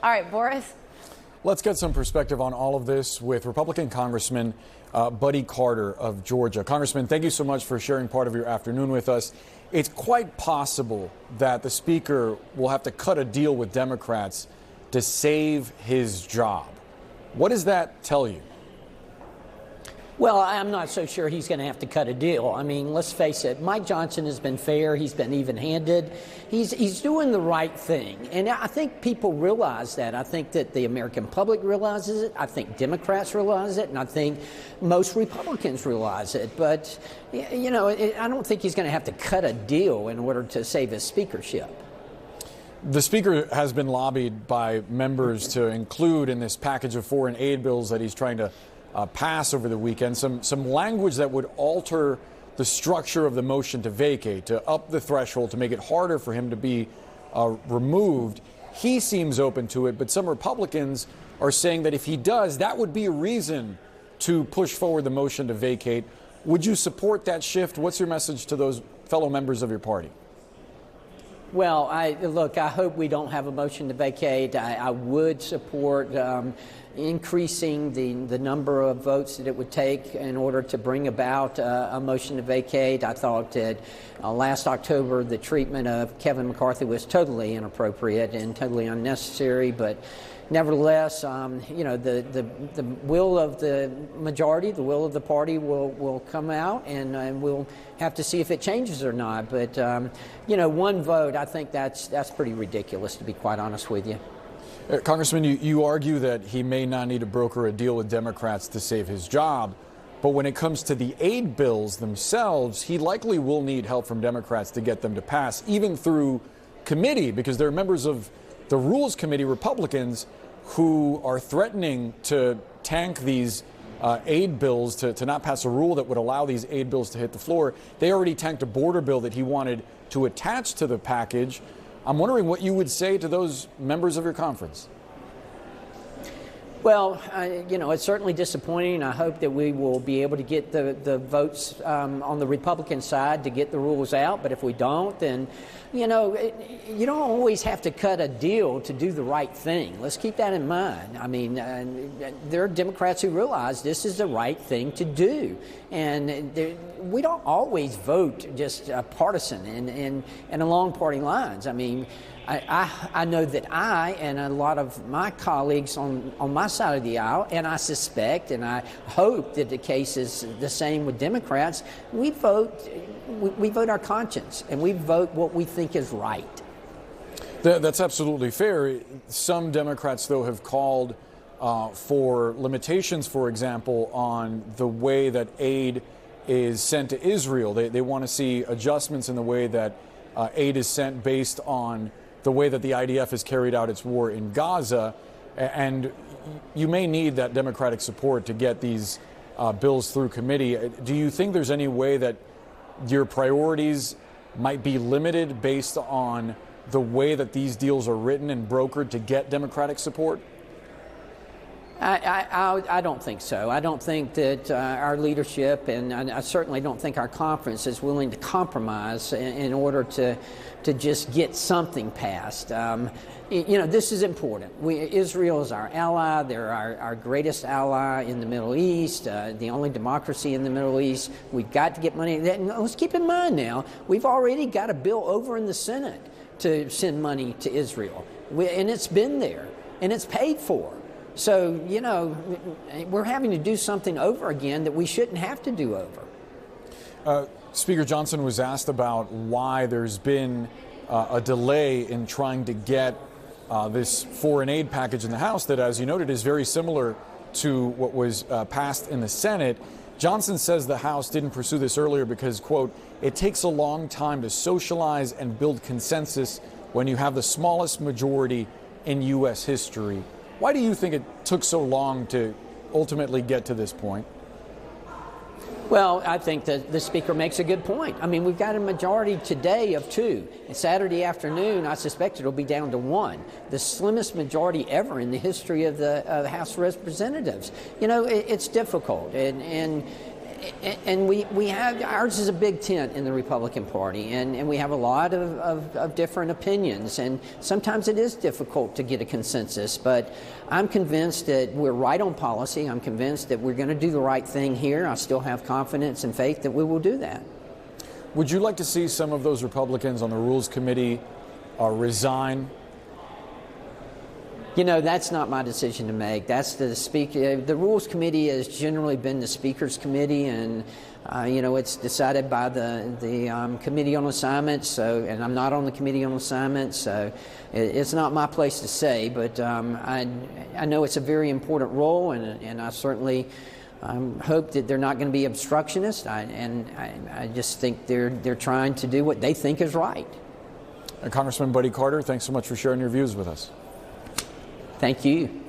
All right, Boris. Let's get some perspective on all of this with Republican Congressman Buddy Carter of Georgia. Congressman, thank you so much for sharing part of your afternoon with us. It's quite possible that the Speaker will have to cut a deal with Democrats to save his job. What does that tell you? Well, I'm not so sure he's going to have to cut a deal. I mean, let's face it, Mike Johnson has been fair. He's been even-handed. He's doing the right thing. And I think people realize that. I think that the American public realizes it. I think Democrats realize it. And I think most Republicans realize it. But, you know, I don't think he's going to have to cut a deal in order to save his speakership. The Speaker has been lobbied by members to include in this package of foreign aid bills that he's trying to pass over the weekend some language that would alter the structure of the motion to vacate, to up the threshold, to make it harder for him to be removed. He seems open to it, but some Republicans are saying that if he does, that would be a reason to push forward the motion to vacate. Would you support that shift? What's your message to those fellow members of your party? Well, look, I hope we don't have a motion to vacate. I would support increasing the number of votes that it would take in order to bring about a motion to vacate. I thought that last October the treatment of Kevin McCarthy was totally inappropriate and totally unnecessary, but nevertheless, you know, the will of the majority, the will of the party will come out, and we'll have to see if it changes or not. But, you know, one vote, I think that's pretty ridiculous, to be quite honest with you. Congressman, you argue that he may not need to broker a deal with Democrats to save his job. But when it comes to the aid bills themselves, he likely will need help from Democrats to get them to pass, even through committee, because there are members of the Rules Committee, Republicans, who are threatening to tank these aid bills, to not pass a rule that would allow these aid bills to hit the floor. They already tanked a border bill that he wanted to attach to the package. I'm wondering what you would say to those members of your conference. Well, you know, it's certainly disappointing. I hope that we will be able to get the votes on the Republican side to get the rules out. But if we don't, then, you know, you don't always have to cut a deal to do the right thing. Let's keep that in mind. I mean, there are Democrats who realize this is the right thing to do. And we don't always vote just partisan and along party lines. I mean, I know that I and a lot of my colleagues on my side of the aisle, and I suspect and I hope that the case is the same with Democrats, we vote our conscience, and we vote what we think is right. That's absolutely fair. Some Democrats, though, have called for limitations, for example, on the way that aid is sent to Israel. They want to see adjustments in the way that aid is sent based on the way that the IDF has carried out its war in Gaza. And you may need that Democratic support to get these bills through committee. Do you think there's any way that your priorities might be limited based on the way that these deals are written and brokered to get Democratic support? I don't think so. I don't think that our leadership, and I certainly don't think our conference is willing to compromise in order to just get something passed. You know, this is important. Israel is our ally. They're our greatest ally in the Middle East, the only democracy in the Middle East. We've got to get money. Let's keep in mind now, we've already got a bill over in the Senate to send money to Israel. And it's been there, and it's paid for. So, you know, we're having to do something over again that we shouldn't have to do over. Speaker Johnson was asked about why there's been a delay in trying to get this foreign aid package in the House that, as you noted, is very similar to what was passed in the Senate. Johnson says the House didn't pursue this earlier because, quote, it takes a long time to socialize and build consensus when you have the smallest majority in U.S. history. Why do you think it took so long to ultimately get to this point? Well, I think that the Speaker makes a good point. I mean, we've got a majority today of 2. And Saturday afternoon, I suspect it'll be down to 1. The slimmest majority ever in the history of the House of Representatives. You know, it's difficult. And And we have, ours is a big tent in the Republican Party, and we have a lot of different opinions, and sometimes it is difficult to get a consensus, but I'm convinced that we're right on policy. I'm convinced that we're going to do the right thing here. I still have confidence and faith that we will do that. Would you like to see some of those Republicans on the Rules Committee resign? You know, that's not my decision to make. That's the Speaker. The Rules Committee has generally been the Speaker's committee, and you know, it's decided by the Committee on Assignments. So, and I'm not on the Committee on Assignments, so it's not my place to say. But I know it's a very important role, and I certainly hope that they're not going to be obstructionists. I just think they're trying to do what they think is right. Congressman Buddy Carter, thanks so much for sharing your views with us. Thank you.